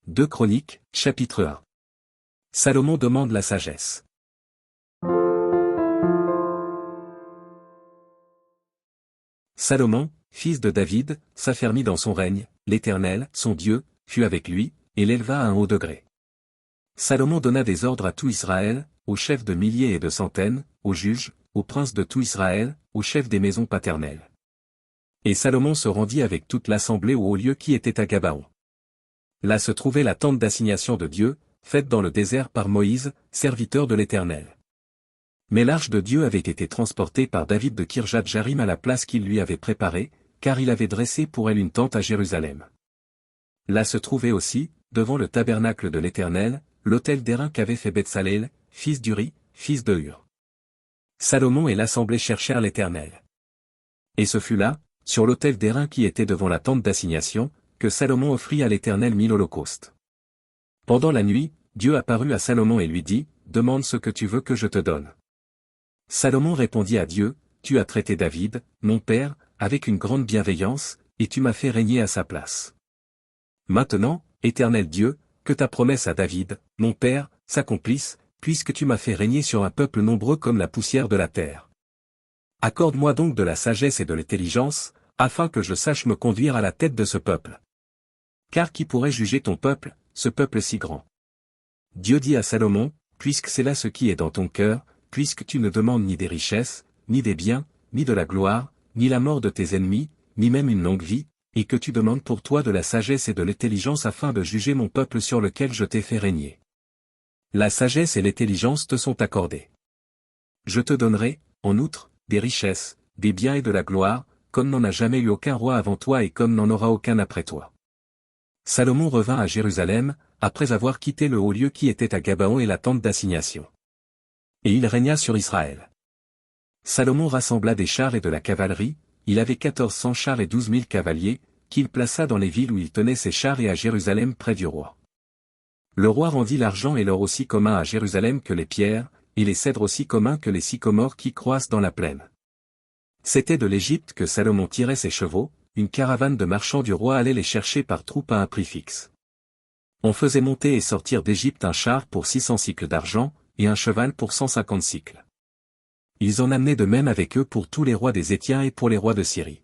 2 Chroniques, chapitre 1. Salomon demande la sagesse. Salomon, fils de David, s'affermit dans son règne, l'Éternel, son Dieu, fut avec lui, et l'éleva à un haut degré. Salomon donna des ordres à tout Israël, aux chefs de milliers et de centaines, aux juges, aux princes de tout Israël, aux chefs des maisons paternelles. Et Salomon se rendit avec toute l'assemblée au haut lieu qui était à Gabaon. Là se trouvait la tente d'assignation de Dieu, faite dans le désert par Moïse, serviteur de l'Éternel. Mais l'arche de Dieu avait été transportée par David de Kirjath-Jarim à la place qu'il lui avait préparée, car il avait dressé pour elle une tente à Jérusalem. Là se trouvait aussi, devant le tabernacle de l'Éternel, l'autel d'airain qu'avait fait Betsalel, fils d'Uri, fils de Hur. Salomon et l'assemblée cherchèrent l'Éternel. Et ce fut là, sur l'autel d'airain qui était devant la tente d'assignation, que Salomon offrit à l'Éternel 1000 holocaustes. Pendant la nuit, Dieu apparut à Salomon et lui dit, « Demande ce que tu veux que je te donne. » Salomon répondit à Dieu, « Tu as traité David, mon père, avec une grande bienveillance, et tu m'as fait régner à sa place. Maintenant, Éternel Dieu, que ta promesse à David, mon père, s'accomplisse, puisque tu m'as fait régner sur un peuple nombreux comme la poussière de la terre. Accorde-moi donc de la sagesse et de l'intelligence, afin que je sache me conduire à la tête de ce peuple. Car qui pourrait juger ton peuple, ce peuple si grand? Dieu dit à Salomon, puisque c'est là ce qui est dans ton cœur, puisque tu ne demandes ni des richesses, ni des biens, ni de la gloire, ni la mort de tes ennemis, ni même une longue vie, et que tu demandes pour toi de la sagesse et de l'intelligence afin de juger mon peuple sur lequel je t'ai fait régner. La sagesse et l'intelligence te sont accordées. Je te donnerai, en outre, des richesses, des biens et de la gloire, comme n'en a jamais eu aucun roi avant toi et comme n'en aura aucun après toi. Salomon revint à Jérusalem, après avoir quitté le haut lieu qui était à Gabaon et la tente d'assignation. Et il régna sur Israël. Salomon rassembla des chars et de la cavalerie, il avait 1400 chars et 12 000 cavaliers, qu'il plaça dans les villes où il tenait ses chars et à Jérusalem près du roi. Le roi rendit l'argent et l'or aussi commun à Jérusalem que les pierres, et les cèdres aussi communs que les sycomores qui croissent dans la plaine. C'était de l'Égypte que Salomon tirait ses chevaux, une caravane de marchands du roi allait les chercher par troupes à un prix fixe. On faisait monter et sortir d'Égypte un char pour 600 cycles d'argent, et un cheval pour 150 cycles. Ils en amenaient de même avec eux pour tous les rois des Hétiens et pour les rois de Syrie.